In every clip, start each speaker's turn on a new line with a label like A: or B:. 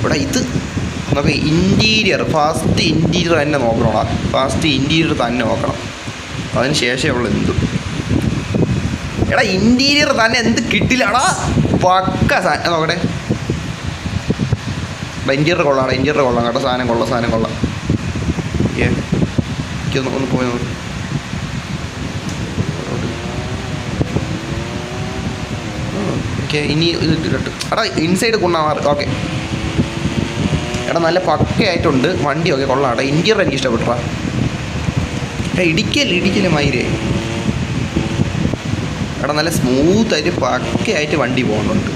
A: ഇവിടെ ഇത് നമുക്ക് ഇൻറ്റീരിയർ ഫാസ്റ്റ് ഇൻറ്റീരിയർ തന്നെ നോക്കണോടാ. ഫാസ്റ്റ് ഇൻറ്റീരിയർ തന്നെ നോക്കണം. അതിന് ശേഷമേ ഉള്ളൂ എന്ത്. എടാ ഇൻറ്റീരിയർ തന്നെ എന്ത് കിട്ടില്ലടാ. പക്ക സാധനം നോക്കട്ടെ. ഇൻറ്റീരിയർ കൊള്ളാം. ഇൻറ്റീരിയർ കൊള്ളാം കേട്ടോ. സാധനം കൊള്ളാം. ഒന്ന് പോയി നോക്ക്. ഓക്കെ ഇനി ഇത് ഇട്ടിട്ട് എടാ ഇൻസൈഡ് കൊണ്ടാവാറ്. ഓക്കെ എടാ നല്ല പക്കയായിട്ടുണ്ട് വണ്ടി. ഓക്കെ കൊള്ളാം കേട്ടോ. ഇൻറ്റീരിയർ എനിക്ക് ഇഷ്ടപ്പെട്ടാ. ഇടിക്കല്ലേ മയിരേ. എടാ നല്ല സ്മൂത്തായിട്ട് പക്കയായിട്ട് വണ്ടി പോകുന്നുണ്ട്.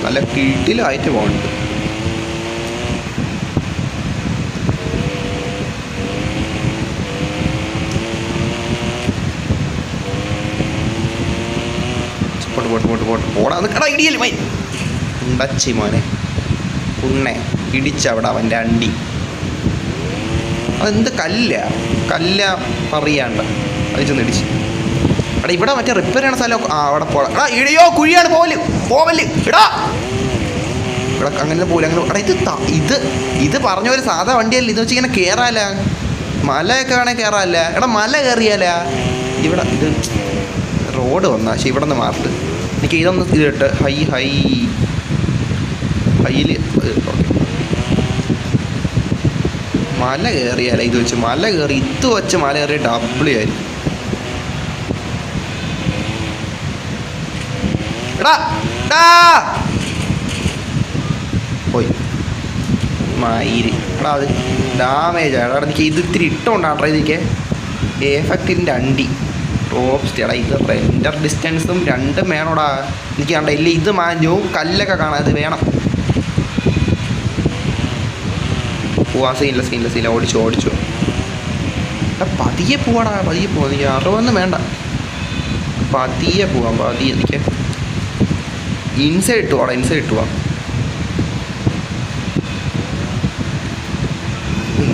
A: നല്ല കിടിലായിട്ട് പോകുന്നുണ്ട്. പോടാ എടാ ഇടിയല്ലേ മൈ ഉണ്ടച്ചി മോനെ ഉണ്ണെ ഇടിച്ചവിടെ അവൻ്റെ അണ്ടി. അതെന്ത് കല്ല പറയാണ്ട് അത് ചെന്ന് ഇടിച്ച്. എടാ ഇവിടെ മറ്റേ റിപ്പയർ ചെയ്യണ സ്ഥലം അവിടെ പോടാ. എടാ ഇടിയോ കുഴിയാണ് പോവല് എടാ. ഇവിടെ അങ്ങനെ പോലെ അങ്ങനെ. എടാ ഇത് പറഞ്ഞ പോലെ സാധാ വണ്ടിയല്ല. ഇത് വെച്ച് ഇങ്ങനെ കയറാല്ല. മലയൊക്കെ വേണേൽ കയറാല്ല. എടാ മല കയറിയാല. ഇവിടെ ഇത് റോഡ് വന്നാ. പക്ഷെ ഇവിടെ നിന്ന് മാറിട്ട് എനിക്ക് ഇതൊന്ന് ഇതിട്ട് ഹൈയിൽ. ഓക്കെ മല കയറിയാല. ഇത് വെച്ച് മല കയറി ഇത് വെച്ച് മല കയറിയ ഡബിളി ആയിരിക്കും. പോയി മയില്. എടാ അത് ഡാമേജ് ആണ്. എനിക്ക് ഇത് ഇത്തിരി ഇട്ടുകൊണ്ടാണ് ഇതിക്ക് എഫക്റ്റിൻ്റെ അണ്ടി ടോപ്പ് സ്റ്റേ. എടാ ഇത് റെൻഡർ ഡിസ്റ്റൻസും രണ്ടും വേണോടാ. എനിക്ക് കണ്ട ഇല്ല ഇത് മാഞ്ഞു കല്ലൊക്കെ കാണാം. ഇത് വേണം. പോവാൻ സീനില്ല. ഓടിച്ചു. എടാ പതിയെ പോവാടാ. എനിക്ക് 60 വേണ്ട. പതിയെ പോവാം. എനിക്ക് ഇൻസൈഡ് ഇട്ട് പോവാം.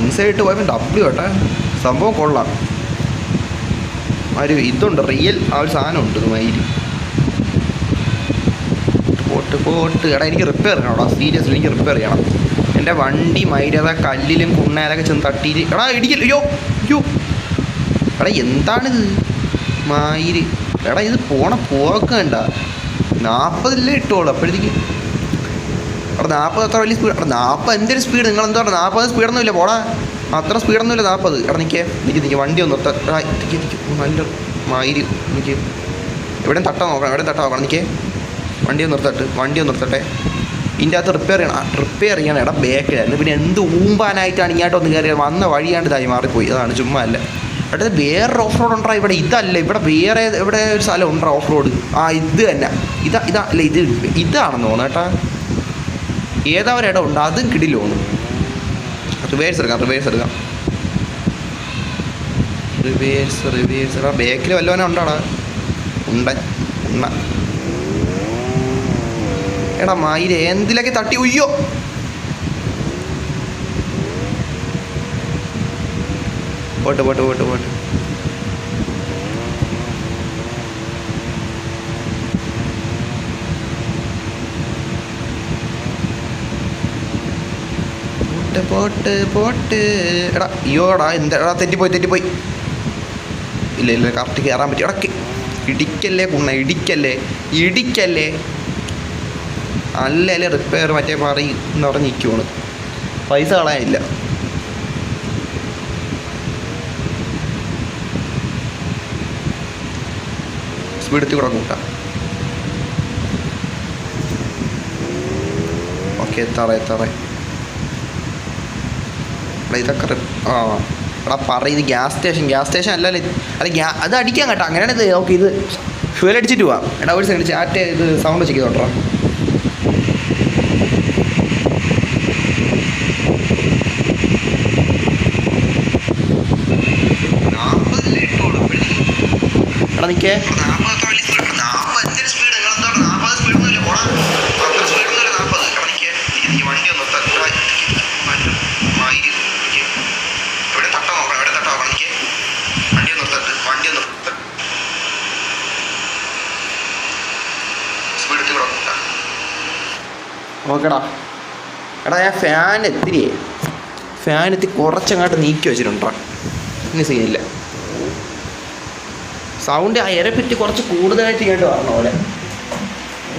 A: ഇൻസൈഡ് ഇട്ട് പോയപ്പോൾ ഡബ്ല്യു കേട്ടെ. സംഭവം കൊള്ളാം. ഒരു ഇതുണ്ട് റിയൽ ആ ഒരു സാധനമുണ്ട്. മയില് പോട്ട്. എടാ എനിക്ക് റിപ്പയർ ചെയ്യണം. സീരിയസ്ലി എനിക്ക് റിപ്പയർ ചെയ്യണം. എൻ്റെ വണ്ടി മയിലത കല്ലിലും കുണ്ണേലൊക്കെ ചെന്ന് തട്ടിയിട്ട്. എടാ ഇടിക്കല്ലോ. അയ്യോ എടാ എന്താണിത് മയില്. എടാ ഇത് പോക്കണ്ട 40 ഇട്ടോളൂ. അപ്പോഴത്തേക്ക് എടാ 40 അത്ര വലിയ സ്പീഡ്. എടാ 40 എന്തൊരു സ്പീഡ്. നിങ്ങൾ എന്താ പറയുക 40 സ്പീഡൊന്നും ഇല്ല. പോടാ അത്ര സ്പീഡൊന്നുമില്ല 40. എടാ നിൽക്കുക വണ്ടി ഒന്ന് നിർത്താം. നല്ല മയില്. എനിക്ക് എവിടെ തട്ടാൻ നോക്കണം. നിൽക്കേ വണ്ടി ഒന്ന് നിർത്തട്ടെ. ഇതിൻ്റെ അകത്ത് റിപ്പയർ ചെയ്യണം. എടാ ബേക്കിലായിരുന്നു. പിന്നെ എന്ത് ഊമ്പാനായിട്ടാണ് ഇങ്ങോട്ടൊന്ന് കയറിയത്. വന്ന വഴിയാണ്ട് ഇതായി മാറിപ്പോയി. അതാണ് ചുമ്മാ അല്ല. എടാ വേറൊരു ഓഫ് റോഡ് ഉണ്ടാ ഇവിടെ. ഇതല്ല ഇവിടെ വേറെ എവിടെ ഒരു സ്ഥലം ഉണ്ടാ ഓഫ് റോഡ്. ഇത് തന്നെ അല്ല ഇതാണെന്ന് തോന്നുന്നു കേട്ടാ. ഏതാ ഒരിടം ഉണ്ട് അതും കിടിൽ തോന്നുന്നു. റിവേഴ്സ് എടുക്കാം. റിവേഴ്സ് ബേക്കിൽ വല്ലവനെ ഉണ്ടാടാ. ഉണ്ട എടാ മയില് എന്തിലൊക്കെ തട്ടി. ഉയ്യോ പോട്ട്. എടാ അയ്യോടാ എന്താ തെറ്റിപ്പോയി. ഇല്ല കറക്റ്റ് കയറാൻ പറ്റി. എടാ ഇടിക്കല്ലേ ഇടിക്കല്ലേ. അല്ലേ റിപ്പയർ മറ്റേ എന്ന് പറഞ്ഞ് നിൽക്കുവാണ്. പൈസ കളയാനില്ല. സ്പീഡത്തിൽ കൂടെ കൂട്ടാം. ഓക്കെ എത്താറേ. ഇതൊക്കെ എടാ ഇത് ഗ്യാസ് സ്റ്റേഷൻ അല്ലല്ലേ. അത് അടിക്കാൻ കേട്ടോ. അങ്ങനെയാണ് ഇത്. ഓക്കെ ഇത് ഫ്യൂൽ അടിച്ചിട്ട് പോവാം. എടാ ഒരു സെക്കൻഡ് ചാറ്റ് ഇത് സൗണ്ട് ചെക്ക് ചെയ്തോട്ടാ. എടാ നിൽക്കേ ഓക്കെടാ എടാ ഞാൻ ഫാൻ എത്തി കുറച്ചങ്ങോട്ട് നീക്കി വെച്ചിട്ടുണ്ടോ, ഇനി സീനില്ല. സൗണ്ട് ആ എരപ്പറ്റി കുറച്ച് കൂടുതലായിട്ട് കേട്ട് പറഞ്ഞ പോലെ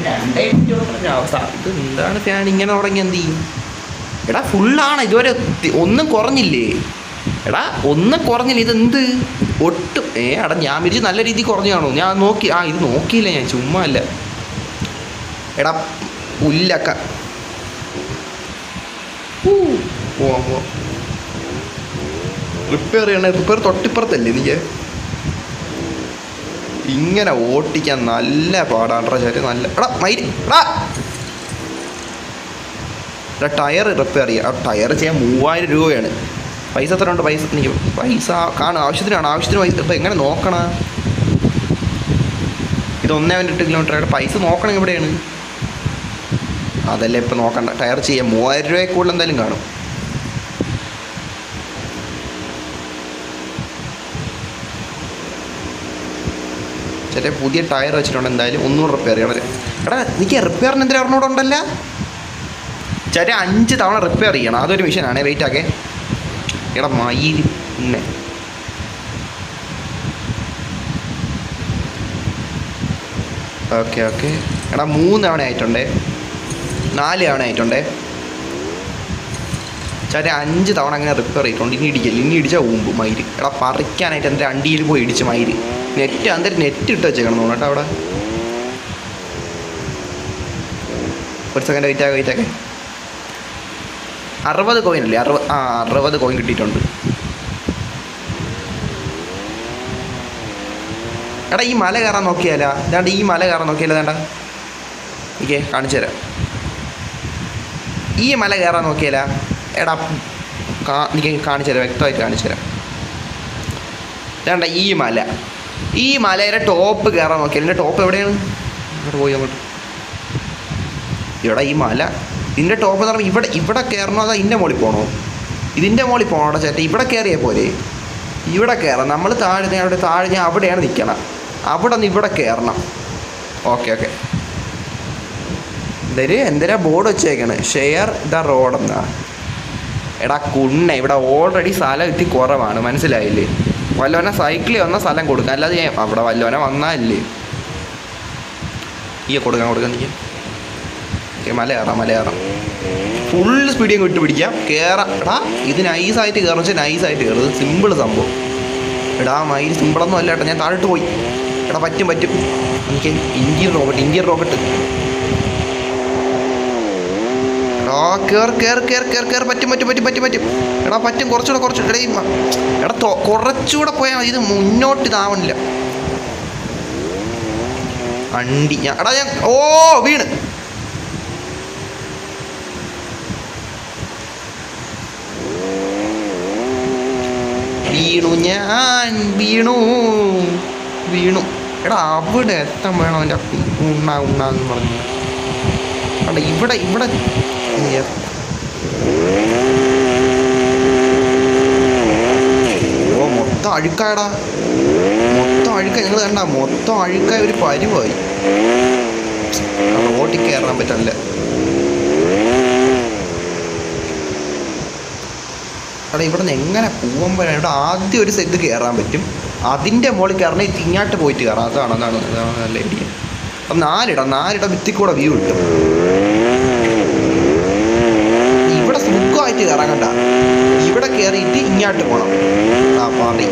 A: 2 മിനിറ്റ് അവസ്ഥ. ഇത് എന്താണ് ഫാൻ ഇങ്ങനെ തുടങ്ങി എന്ത് ചെയ്യും? എടാ ഫുള്ളാണ് ഇതുവരെ, ഒന്നും കുറഞ്ഞില്ലേ? എടാ ഒന്നും കുറഞ്ഞില്ല, ഇതെന്ത് ഒട്ടും എടാ ഞാൻ വിരിച്ച് നല്ല രീതിയിൽ കുറഞ്ഞു കാണും. ഞാൻ നോക്കി, ഇത് നോക്കിയില്ല ഞാൻ, ചുമ്മാ അല്ല. എടാ പുല്ലക്ക പോവാൻ റിപ്പയർ ചെയ്യണേ. റിപ്പയർ തൊട്ടിപ്പുറത്തല്ലേ എനിക്ക്? ഇങ്ങനെ ഓട്ടിക്കാൻ നല്ല പാടാണ്ട്രാ ചേട്ടൻ, നല്ല. എടാ മൈരി എടാ ടയർ റിപ്പയർ ചെയ്യാം. ടയർ ചെയ്യാൻ 3000 രൂപയാണ്. പൈസ എത്ര ഉണ്ട്? പൈസ കാണും, ആവശ്യത്തിന് പൈസ. ഇപ്പം എങ്ങനെ നോക്കണ? ഇത് 1.8 കിലോമീറ്റർ. പൈസ നോക്കണം എവിടെയാണ്? അതല്ലേ ഇപ്പം നോക്കണ്ട. ടയർ ചെയ്യാം 3000 രൂപയെ കൂടുതൽ എന്തായാലും കാണും. ചേട്ടാ പുതിയ ടയർ വെച്ചിട്ടുണ്ട്, എന്തായാലും 100 റിപ്പയർ ചെയ്യണം. എടാ എനിക്ക് റിപ്പയറിന് എന്തെങ്കിലും അറിഞ്ഞൂടെ ഉണ്ടല്ലോ ചേട്ടാ. 5 തവണ റിപ്പയർ ചെയ്യണം, അതൊരു മിഷനാണേ. വെയിറ്റ് ആക്കേ. എടാ മയിൽ പിന്നെ ഓക്കെ എടാ 3 തവണ ആയിട്ടുണ്ടേ, 4 തവണ ആയിട്ടുണ്ടേ ചേട്ടാ. 5 തവണ അങ്ങനെ റിപ്പയർ ചെയ്തിട്ടുണ്ട്. ഇനി ഇടിച്ചാൽ ഊമ്പ് മയിൽ. എടാ പറിക്കാനായിട്ട് എൻ്റെ അണ്ടിയിൽ പോയി ഇടിച്ച് മയിൽ. നെറ്റ് ഇട്ട് വെച്ചേക്കണം തോന്നുന്നു കേട്ടോ അവിടെ. ഒരു സെക്കൻഡ് വെയിറ്റ് ആക്കെ. 60 കോയിൻ അല്ലേ? 60 കോയിൻ കിട്ടിയിട്ടുണ്ട്. എടാ ഈ മല കയറാൻ നോക്കിയാലാ? ഇതാണ്ട് ഈ മല കയറാൻ നോക്കിയാലോ? വേണ്ട ഓക്കെ കാണിച്ചു തരാം. ഈ മല കയറാൻ നോക്കിയാലാ? എടാ എനിക്ക് കാണിച്ചു തരാം, വ്യക്തമായിട്ട് കാണിച്ചു തരാം. വേണ്ട ഈ മലയുടെ ടോപ്പ് കയറാൻ നോക്കിയാൽ. ഇതിൻ്റെ ടോപ്പ് എവിടെയാണ്? അങ്ങോട്ട് പോയി അങ്ങോട്ട്. ഇവിടെ ഈ മല, ഇതിൻ്റെ ടോപ്പ് എന്ന് പറയുമ്പോൾ ഇവിടെ കയറണോ അതോ ഇതിൻ്റെ മുകളിൽ പോകണോ? ഇതിൻ്റെ മുകളിൽ പോകണോ ചേട്ടാ? ഇവിടെ കയറിയാൽ പോലെ. ഇവിടെ കയറാം. നമ്മൾ താഴെ ഞാൻ അവിടെയാണ് നിൽക്കണം. അവിടെ നിന്ന് ഇവിടെ കയറണം. ഓക്കെ എന്തിനാ ബോർഡ് വെച്ചേക്കാണ്? ഷെയർ ദ റോഡ് എന്നാ. എടാ ഇവിടെ ഓൾറെഡി സ്ഥലം എത്തി കുറവാണ്, മനസ്സിലായില്ലേ? വല്ലവനെ സൈക്കിളിൽ വന്നാൽ സ്ഥലം കൊടുക്കാം, അല്ലാതെ ഞാൻ അവിടെ വല്ലവനെ വന്നാലല്ലേ ഈ കൊടുക്കാൻ നീ. മല കയറാം. ഫുൾ സ്പീഡിയും വിട്ട് പിടിക്കാം, കയറാം. എടാ ഇത് നൈസായിട്ട് കയറുന്ന വെച്ചാൽ നൈസായിട്ട് കയറുന്നത്, സിമ്പിൾ സംഭവം. എടാ മയിൽ സിമ്പിളൊന്നും അല്ല കേട്ടോ. ഞാൻ താഴോട്ട് പോയി. എടാ പറ്റും എനിക്ക് ഇന്ത്യൻ റോക്കറ്റ്. എടാ കേർ പറ്റും. എടാ പറ്റും, കുറച്ചുകൂടെ. എടാ കുറച്ചുകൂടെ പോയാൽ ഇത് മുന്നോട്ട് ഇതാവണില്ല വണ്ടി. എടാ ഞാൻ വീണ്. വീണു. എടാ അവിടെ എത്താൻ വേണം എൻ്റെ ഉണ്ണാന്ന് പറഞ്ഞു. എടാ ഇവിടെ മൊത്തം അഴുക്കായടാ, നിങ്ങൾ കണ്ട മൊത്തം അഴുക്കായ ഒരു പരിവായി. റോട്ടിൽ കയറാൻ പറ്റില്ല. എടാ ഇവിടെ നിന്ന് എങ്ങനെ പോകുമ്പോഴാണ്? ഇവിടെ ആദ്യം ഒരു സെറ്റ് കയറാൻ പറ്റും, അതിൻ്റെ മുകളിൽ കയറണേ തിങ്ങാട്ട് പോയിട്ട് കയറാം. അതാണ് നല്ല ഐഡിയ. അപ്പം 4 ഭിത്തിക്കൂടെ കൂടെ വ്യൂ കിട്ടും. ഇവിടെ സുഖമായിട്ട് കയറാൻ കണ്ട. ഇവിടെ കയറിയിട്ട് ഇങ്ങോട്ട് പോകണം. പാറി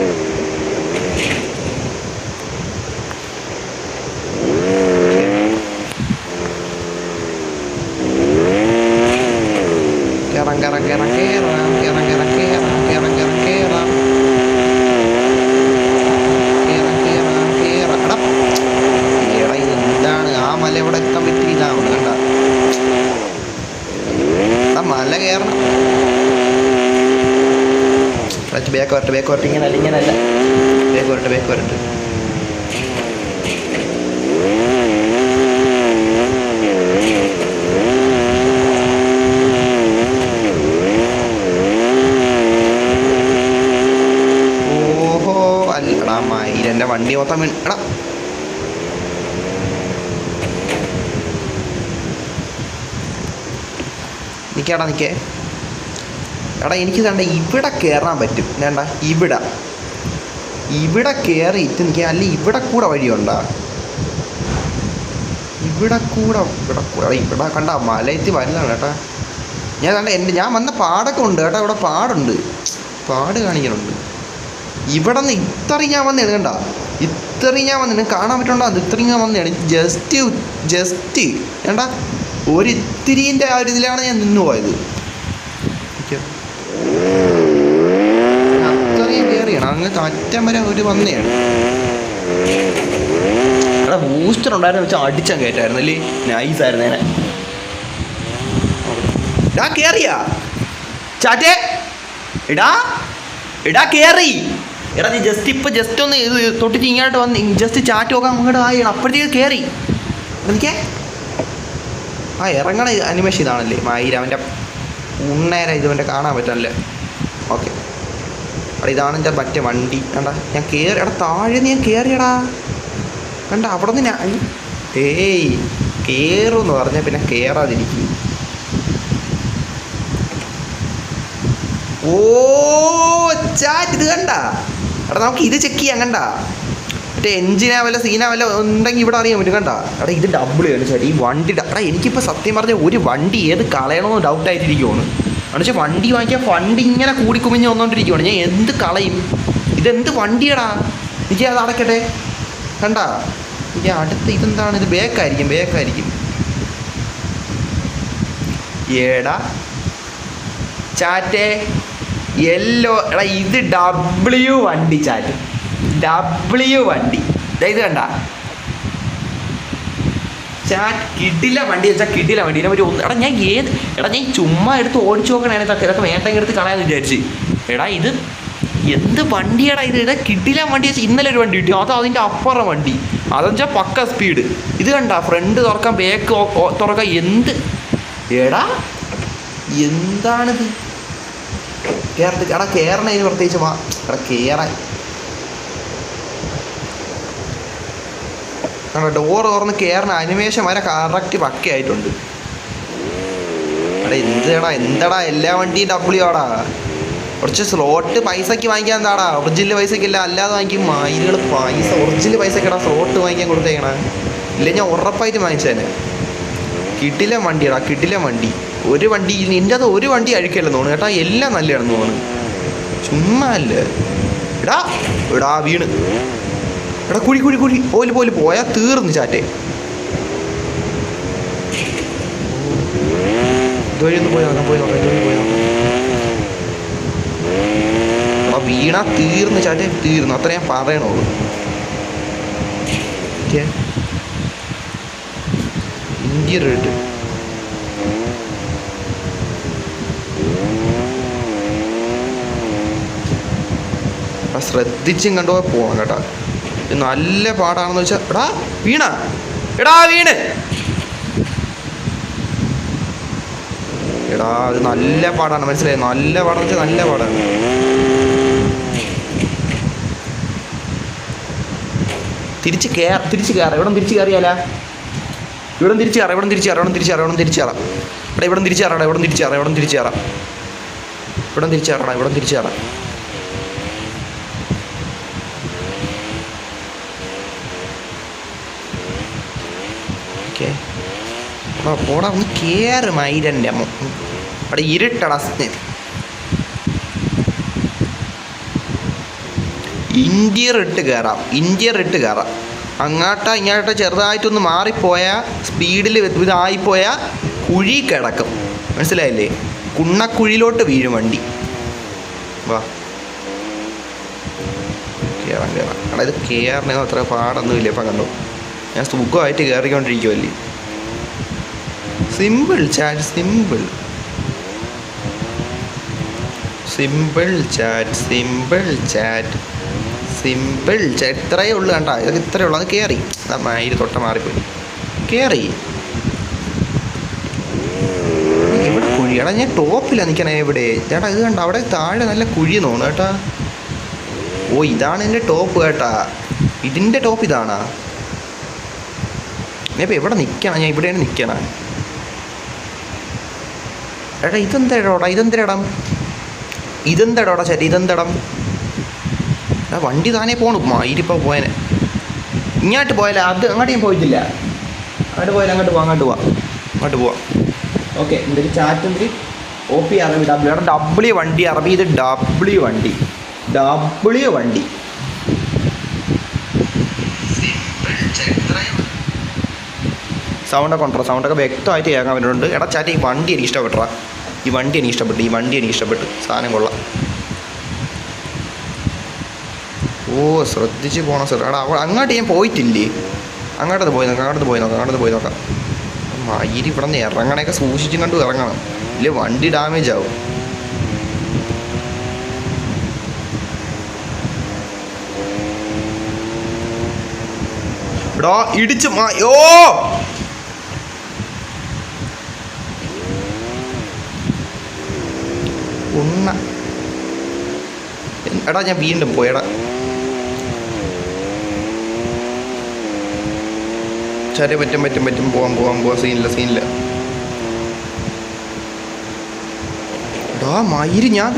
A: എന്താണ് ആ മല എവിടെ എത്താൻ പറ്റിയില്ല? കണ്ട മല കയറണം. ബാക്ക് വരട്ടെ. ഇങ്ങനല്ല. ബാക്ക് വരട്ടെ. ഓഹോ അല്ലടാ മയിലെൻ്റെ വണ്ടി മൊത്തം എടാ നിൽക്കേടാ നിൽക്കേ. എടാ എനിക്ക് കണ്ട ഇവിടെ കയറാൻ പറ്റും. വേണ്ട ഇവിടെ കയറിയിട്ട് നിൽക്കുക. അല്ല ഇവിടെ കൂടെ വഴിയുണ്ടോ? ഇവിടെ കണ്ട മലയത്തി വരുന്നതാണ് കേട്ടാ. ഞാൻ കണ്ട ഞാൻ വന്ന പാടൊക്കെ ഉണ്ട് കേട്ടോ. ഇവിടെ പാട് കാണിക്കുന്നുണ്ട്. ഇവിടെ നിന്ന് ഇത്രയും ഞാൻ വന്നേണ്. കണ്ട ഇത്രയും ഞാൻ വന്നേണ്. കാണാൻ പറ്റുണ്ടോ? അത് ഇത്രയും ഞാൻ വന്നേണ്. ജസ്റ്റ് വേണ്ട ഒരിത്തിരിൻ്റെ ആ ഒരു ഇതിലാണ് ഞാൻ നിന്ന് പോയത്. അത്രയും കയറിയാണ് അങ്ങ് അറ്റം വരെ ഒരു വന്നയാണ്. എടാ ബൂസ്റ്റർ ഉണ്ടായിരുന്നു വെച്ചാൽ അടിച്ചാൽ കയറ്റായിരുന്നു അല്ലേ? നൈസായിരുന്നേനെ. ഇടാ കയറിയാ ചാറ്റേ? ഇടാ കയറി. എടാ നീ ജസ്റ്റ് ഒന്ന് ഇത് തൊട്ടിട്ട് ഇങ്ങോട്ട് വന്ന് ജസ്റ്റ് ചാറ്റ് നോക്കാൻ അങ്ങോട്ട് ആയി. അപ്പോഴത്തേക്ക് കയറി. എനിക്കേ ആ ഇറങ്ങണ അനിമേഷൻ ഇതാണല്ലേ മയിര. അവൻ്റെ ഉണ്ണേരെ ഇതുവൻ്റെ കാണാൻ പറ്റാനല്ലേ. ഓക്കെ എടാ ഇതാണ് എൻ്റെ മറ്റേ വണ്ടി. കണ്ട ഞാൻ കയറി. എടാ താഴെ ഞാൻ കയറിയടാ. കണ്ട അവിടെ നിന്ന് ഞാൻ കയറുമെന്ന് പറഞ്ഞാൽ പിന്നെ കയറാതിരിക്കും. ഓ ചാറ്റ് ഇത് കണ്ട. എടാ നമുക്ക് ഇത് ചെക്ക് ചെയ്യാം. കണ്ട മറ്റേ എൻജിനാ വല്ല സീനാ വല്ല ഉണ്ടെങ്കിൽ ഇവിടെ അറിയാൻ പറ്റും. കണ്ട എടാ ഇത് ഡബിൾ ആണ് ചേട്ടാ ഈ വണ്ടി. എടാ എനിക്കിപ്പോൾ സത്യം പറഞ്ഞാൽ ഒരു വണ്ടി ഏത് കളയണമെന്ന് ഡൗട്ടായിട്ടിരിക്കുവാണ്. എന്ന് വെച്ചാൽ വണ്ടി വാങ്ങിക്കാൻ ഫണ്ട് ഇങ്ങനെ കൂടിക്കുമിഞ്ഞ് വന്നുകൊണ്ടിരിക്കുവാണ്. ഞാൻ എന്ത് കളയും? ഇതെന്ത് വണ്ടിയടാ? എനിക്ക് അത് അടയ്ക്കട്ടെ. കണ്ട എനിക്ക് അടുത്ത് ഇതെന്താണ്? ഇത് ബേക്കായിരിക്കും. ഏടാ ചാറ്റേ യെല്ലോ. എടാ ഇത് ഡബ്ല്യു വണ്ടി ചാറ്റ്. ഡബ്ല്യു വണ്ടി ഇത് കണ്ട ചാറ്റ്. കിടില വണ്ടി വെച്ചാൽ കിടില വണ്ടി. ഇതിനെ ഒന്ന് എടാ ഞാൻ ചുമ്മാ എടുത്ത് ഓടിച്ചു നോക്കണേ. ഇതൊക്കെ വേണ്ടെങ്കിൽ എടുത്ത് കളയാന്ന് വിചാരിച്ച്. എടാ ഇത് എന്ത് വണ്ടിയാടാ ഇത്? എടാ കിടില വണ്ടി വെച്ചാൽ ഇന്നലെ ഒരു വണ്ടി കിട്ടി. അതിൻ്റെ അപ്പുറം വണ്ടി. അതെന്ന് വെച്ചാൽ പക്ക സ്പീഡ്. ഇത് കണ്ട ഫ്രണ്ട് തുറക്കാൻ ബാക്ക് തുറക്കാൻ എന്ത് എടാ എന്താണിത്? എടാ കയറണതിന് പ്രത്യേകിച്ച് എടാ കയറാൻ ഡോറ് തുറന്ന് കയറണ അനിമേഷൻ വരെ കറക്റ്റ് പക്കയായിട്ടുണ്ട്. എടാ എന്താടാ എല്ലാ വണ്ടിയും ഡബ്ല്യു ആടാ. കുറച്ച് സ്ലോട്ട് പൈസക്ക് വാങ്ങിക്കാൻ എന്താടാ? ഒറിജിനൽ പൈസക്കില്ല അല്ലാതെ വാങ്ങിക്കും. മയിലുകൾ പൈസ ഒറിജിനൽ പൈസക്കെടാ സ്ലോട്ട് വാങ്ങിക്കാൻ കൊടുത്തേക്കണ. ഇല്ല ഞാൻ ഉറപ്പായിട്ട് വാങ്ങിച്ചേനെ. കിടിലം വണ്ടിയടാ കിടിലം വണ്ടി. ഒരു വണ്ടി നിൻ്റെ അത് ഒരു വണ്ടി അഴുക്കല്ലെന്ന് തോന്നുന്നു കേട്ടാ. എല്ലാം നല്ലതാണെന്ന് തോന്നുന്നു. ചുമ്മാ അല്ലേ. എടാ വീണ്. എടാ കുഴി പോല് പോയാൽ തീർന്നു ചാറ്റേ. ഇതുവഴി ഒന്ന് പോയി നോക്കാം. എടാ വീണ തീർന്നു ചാറ്റേ തീർന്നു. അത്ര ഞാൻ പറയണുള്ളൂ. ഇന്ത്യൻ ശ്രദ്ധിച്ചും കണ്ടുപോയി പോകണം കേട്ടോ. നല്ല പാടാണെന്ന് വെച്ചാൽ എടാ വീണ്. എടാ അത് നല്ല പാടാണ് മനസ്സിലായി. നല്ല പാടാന്ന് വെച്ചാൽ നല്ല പാടാണ്. തിരിച്ച് കയറാം. ഇവിടെ തിരിച്ച് കയറിയാലാ? ഇവിടെ തിരിച്ച് കയറാം. എടാ ഇവിടെ തിരിച്ച് കയറാം. പോടാ ഒന്ന് കയറ് മൈരൻ്റെ അമ്മ. അവിടെ ഇരുട്ടടാ. ഇന്ത്യർ ഇട്ട് കയറാം. ഇങ്ങോട്ട് ചെറുതായിട്ടൊന്ന് മാറിപ്പോയാൽ സ്പീഡിൽ ഇതായിപ്പോയാൽ കുഴി കിടക്കും. മനസ്സിലായില്ലേ? കുണ്ണക്കുഴിയിലോട്ട് വീഴും വണ്ടി. വാ കയറാം. എടാ ഇത് കയറണമെന്ന് അത്ര പാടൊന്നുമില്ല. ഇപ്പം കണ്ടോ ഞാൻ സുഖമായിട്ട് കയറിക്കൊണ്ടിരിക്കുമല്ലേ. Simple chat. ഇത്രയേ ഉള്ളൂ കണ്ടാ. ഇതൊക്കെ ഇത്രയേ ഉള്ളൂ. അത് കയറി മയില് തൊട്ട മാറിപ്പോയി. കയറി ഇവിടെ കുഴി. എടാ ഞാൻ ടോപ്പിലാണ് നിൽക്കണേ. എവിടെ ചേട്ടാ? ഇത് കണ്ട അവിടെ താഴെ നല്ല കുഴി തോന്നുന്നു കേട്ടാ. ഓ ഇതാണ് എൻ്റെ ടോപ്പ് കേട്ടാ. ഇതിൻ്റെ ടോപ്പ് ഇതാണാ. ഞാൻ ഇപ്പം എവിടെ നിൽക്കണം? ഞാൻ ഇവിടെയാണ് നിൽക്കണം. എടാ ഇതെന്തേടാ ഇതെന്തടാ ചേട്ടാ ഇതെന്തടം? എടാ വണ്ടി താനേ പോണു മയിരിപ്പോൾ പോയനെ. ഇങ്ങോട്ട് പോയാലേ അത് അങ്ങോട്ട് ഞാൻ പോയിട്ടില്ല. അങ്ങോട്ട് പോവാം. ഓക്കെ എന്തൊരു ചാറ്റ് എന്തിരി OP അറബി ഡബ്ല്യു. എടാ ഡബ്ല്യു വണ്ടി അറബി, ഇത് ഡബ്ല്യു വണ്ടി. സൗണ്ടൊക്കെ വ്യക്തമായിട്ട് കേൾക്കാൻ പറ്റുന്നുണ്ട്. എടാ ചാറ്റ് ഈ വണ്ടി എനിക്ക് ഇഷ്ടപ്പെട്ടു. സാധനം കൊള്ളാം. ഓ ശ്രദ്ധിച്ച് പോകണം സാർ. എടാ അങ്ങോട്ട് ഞാൻ പോയിട്ടില്ലേ? അങ്ങോട്ടത് പോയി നോക്കാം. മയിരി ഇവിടെ നിന്ന് ഇറങ്ങണയൊക്കെ സൂക്ഷിച്ചും കണ്ടു ഇറങ്ങണം, ഇല്ലേ വണ്ടി ഡാമേജ് ആവും. എടാ ഇടിച്ച് ഓ എടാ ഞാൻ വീണ്ടും പോയടാ. ശരി പറ്റും പോവാം. സീനില്ല. എടാ മയിര് ഞാൻ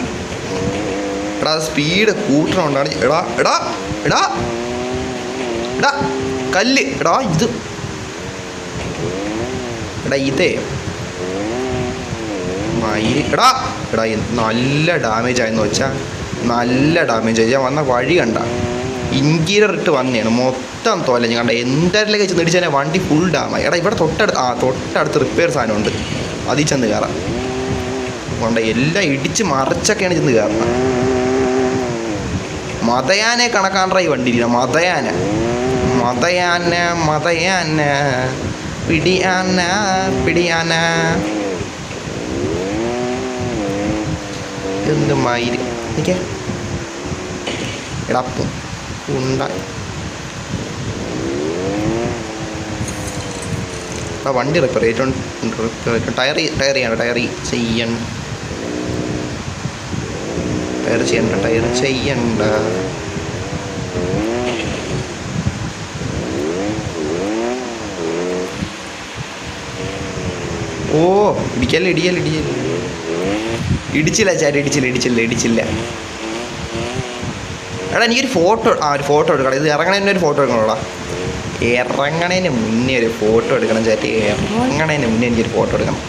A: സ്പീഡ് കൂട്ടണുണ്ടാണ്. എടാ കല്ല്. ഇതേ മയിര്. എടാ നല്ല ഡാമേജ് ആയെന്ന് വെച്ചാൽ നല്ല ഡാമേജ് ആയി. ഞാൻ വന്ന വഴി കണ്ട ഇൻറ്റീരിയർ ഇട്ട് വന്നതാണ് മൊത്തം തോലഞ്ഞ് കണ്ട. എന്തായാലും വെച്ച് ഇടിച്ചാൽ വണ്ടി ഫുൾ ഡാമായി. എടാ ഇവിടെ തൊട്ടടുത്ത് റിപ്പയർ സാധനമുണ്ട്, അതിൽ ചെന്ന് കയറാം. കൊണ്ട എല്ലാം ഇടിച്ച് മറിച്ചൊക്കെയാണ് ചെന്ന് കയറണം. മതയാനെ കണക്കാണ്ട ഈ വണ്ടി ഇരിക്കണം. മതയാന പിടിയാന എന്ത് മയില് നിൽക്കേ. എടാപ്പം വണ്ടി റിപ്പയർ ടയർ ചെയ്യണ്ട. ഓ ഇടിച്ചില്ല ചാരി ഇടിച്ചില്ല. എടാ എനിക്കൊരു ഫോട്ടോ എടുക്കണം. ഇത് ഇറങ്ങണേൻ്റെ ഒരു ഫോട്ടോ എടുക്കണോടാ. ഇറങ്ങണേന് മുന്നേ ഒരു ഫോട്ടോ എടുക്കണം ചാറ്റി. ഇറങ്ങണേന് മുന്നേ എനിക്കൊരു ഫോട്ടോ എടുക്കണം.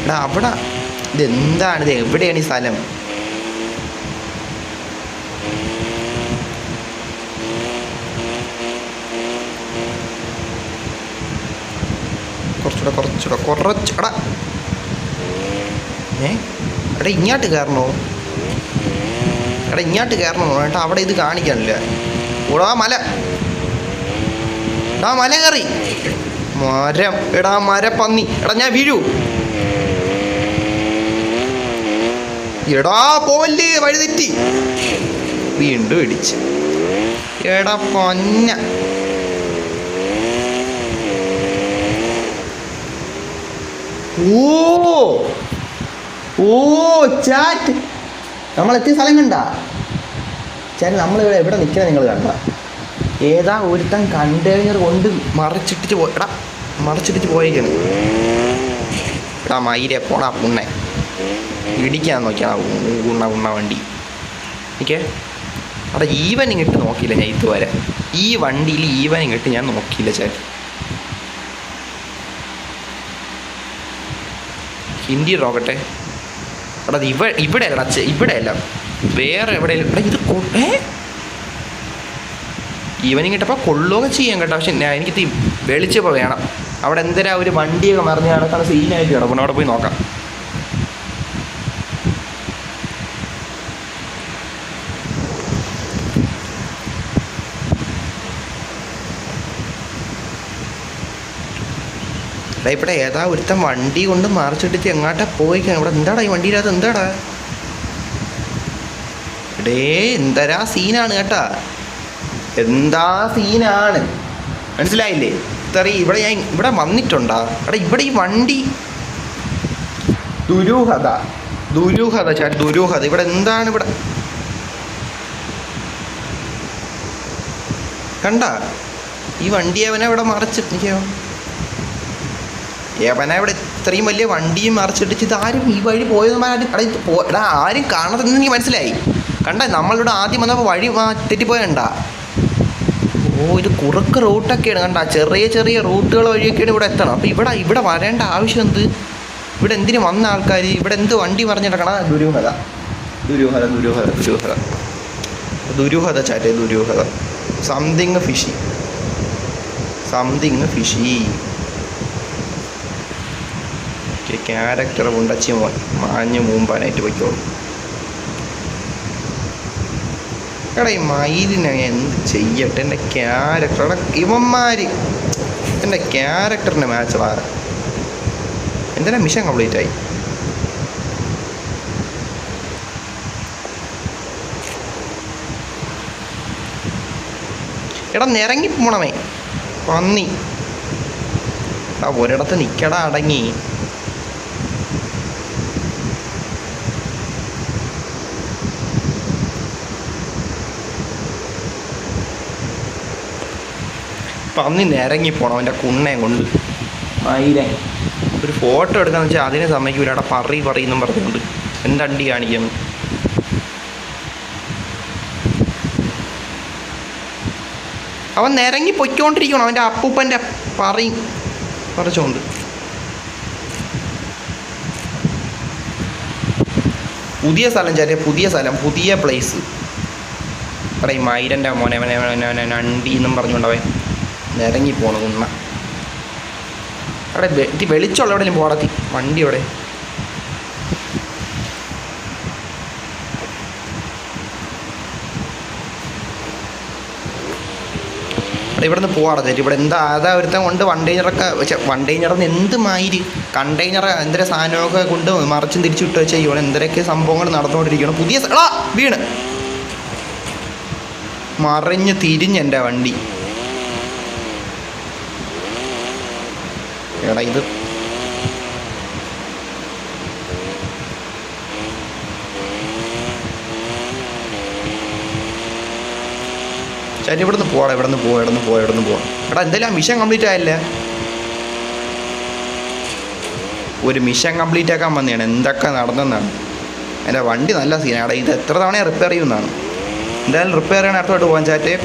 A: എടാ അവിടെ ഇതെന്താണിത്? എവിടെയാണ് ഈ സ്ഥലം? കുറച്ചൂടെ എടാ ഇങ്ങോട്ട് കയറണോ? ഏട്ടാ അവിടെ ഇത് കാണിക്കാനില്ല. മല കയറി മരം. മരപ്പന്നി. ഞാൻ വീഴൂ. പോവല്ലേ, വഴി തെറ്റി. വീണ്ടും ഇടിച്ച്. പൊന്ന ഓ ചാറ്റ് നമ്മളെത്തിയ സ്ഥലം കണ്ട ചാറ്റ്. നമ്മളിവിടെ എവിടെ നിൽക്കുന്നത് നിങ്ങൾ കണ്ട? ഏതാ ഒരുത്തൻ കണ്ടെയ്നർ കൊണ്ട് മറിച്ചിട്ടിട്ട് പോയേക്കാണ്. മയിരെ പോടാ പുണ്ണെ. ഇടിക്കാൻ നോക്കിയാണ് ഉണ്ണ വണ്ടി. ഓക്കെ ഈവനിങ് ഇട്ട് നോക്കിയില്ല ഞാൻ ഇതുവരെ. ഈ വണ്ടിയിൽ ഈവനിങ് ഇട്ട് ഞാൻ നോക്കിയില്ല ചാറ്റ്. ഹിന്ദി നോക്കട്ടെ. ഇവിടെ അല്ല വേറെ എവിടെയെങ്കിലും. ഇത് ഈവനിങ് ഇട്ടപ്പോൾ കൊള്ളുകയൊക്കെ ചെയ്യാം കേട്ടോ. പക്ഷെ എനിക്ക് വെളിച്ചപ്പോൾ വേണം. അവിടെ എന്തിനാ ഒരു വണ്ടിയൊക്കെ മറിഞ്ഞ് നടക്കാൻ സീനായിട്ട് കിടക്കണം. അവിടെ പോയി നോക്കാം. ഇവിടെ ഏതാ ഒരുത്തൻ വണ്ടി കൊണ്ട് മറിച്ചിട്ടിട്ട് എങ്ങാട്ടാ പോയിക്കാൻ. ഇവിടെ എന്താടാ ഈ വണ്ടിയിലകത്ത്? എന്താടാ എന്തരാ സീനാണ് കേട്ടാ. മനസ്സിലായില്ലേ? ഇവിടെ ഞാൻ ഇവിടെ വന്നിട്ടുണ്ടാ. ഇവിടെ ഈ വണ്ടി ദുരൂഹത ചാറ്റ്, ദുരൂഹത. ഇവിടെ എന്താണ് ഇവിടെ കണ്ട? ഈ വണ്ടി അവനെ ഇവിടെ മറിച്ചിട്ടോ, ഏവനെ ഇവിടെ ഇത്രയും വലിയ വണ്ടിയും മറിച്ചിട്ടിച്ച് ഇതാരും ഈ വഴി പോയതെടാ ആരും കാണാതെന്ന് എനിക്ക് മനസ്സിലായി. കണ്ട, നമ്മളിവിടെ ആദ്യം വന്നപ്പോൾ വഴി തെറ്റിപ്പോയണ്ട. ഓ, ഇത് കുറുക്ക് റൂട്ടൊക്കെയാണ്. കണ്ട, ചെറിയ ചെറിയ റൂട്ടുകൾ വഴിയൊക്കെയാണ് ഇവിടെ എത്തണം. അപ്പോൾ ഇവിടെ വരേണ്ട ആവശ്യം എന്ത്? ഇവിടെ എന്തിനു വന്ന ആൾക്കാർ? ഇവിടെ എന്ത് വണ്ടി മറിഞ്ഞിടക്കണ? ദുരൂഹത ദുരൂഹത ദുരൂഹത ദുരൂഹത ദുരൂഹത ചാറ്റേ, ദുരൂഹത. Something fishy, something fishy. Character ഉണ്ടച്ചി മാഞ്ഞ് മൂമ്പാനായിട്ട് വയ്ക്കോളൂ. എടാ ഈ മയിലിനെ എന്ത് ചെയ്യട്ടെ? എൻ്റെ ക്യാരക്ടർ, എടാ ഇവന്മാർ എൻ്റെ ക്യാരക്ടറിൻ്റെ മാച്ചടാ. എന്തിനാ മിഷൻ കംപ്ലീറ്റ് ആയി? എടാ നിറങ്ങി പോണമേ പന്നി. എടാ ഒരിടത്ത് നിൽക്കടാ അടങ്ങി. പന്നി നിരങ്ങിപ്പോണം അവൻ്റെ കുണ്ണയും കൊണ്ട്. മയിലെ ഒരു ഫോട്ടോ എടുക്കാന്ന് വെച്ചാൽ അതിനെ സമ്മതിക്കൂല. അവിടെ പറയുന്നും പറഞ്ഞുകൊണ്ട് എന്തണ്ടി കാണിക്കുന്നു. അവൻ നിരങ്ങി പൊയ്ക്കൊണ്ടിരിക്കണം. അവൻ്റെ അപ്പൂപ്പൻ്റെ പറിച്ചുകൊണ്ട്. പുതിയ സ്ഥലം ചേരെ, പുതിയ സ്ഥലം, പുതിയ പ്ലേസ്. അവിടെ ഈ മൈരൻ്റെ മോനെ നണ്ടി എന്നും പറഞ്ഞുകൊണ്ടവൻ നിരങ്ങിപ്പോണം ഉണ്ണ. അവിടെ വെളിച്ചമുള്ള എവിടെയും പോടത്തി വണ്ടി. അവിടെ ഇവിടെ നിന്ന് പോവാട ചേച്ചി. ഇവിടെ എന്താ അതാ ഒരുത്തം കൊണ്ട് വണ്ടേഞ്ഞറന്ന് എന്ത് മയില് കണ്ടെയ്നർ എന്തൊരു സാധനമൊക്കെ കൊണ്ട് മറിച്ചും തിരിച്ചു വിട്ട് വെച്ചാൽ ഇവിടെ എന്തൊക്കെ സംഭവങ്ങൾ നടന്നുകൊണ്ടിരിക്കണം. പുതിയ വീണ് മറിഞ്ഞ് തിരിഞ്ഞെൻ്റെ വണ്ടി. എടാ ഇത് ചേച്ചി ഇവിടെ നിന്ന് പോവാടാ, ഇവിടെ നിന്ന് പോവാം. എടാ എന്തായാലും ആ മിഷൻ കംപ്ലീറ്റ് ആയല്ലേ? ഒരു മിഷൻ കംപ്ലീറ്റ് ആക്കാൻ വന്നതാണ്. എന്തൊക്കെ നടന്നെന്നാണ്. എൻ്റെ വണ്ടി നല്ല സീനാണ്. ഇത് എത്ര തവണ റിപ്പയർ ചെയ്യുന്നതാണ്. എന്തായാലും റിപ്പയർ ചെയ്യണ അടുത്തോട്ട് പോകാൻ ചാറ്റ്.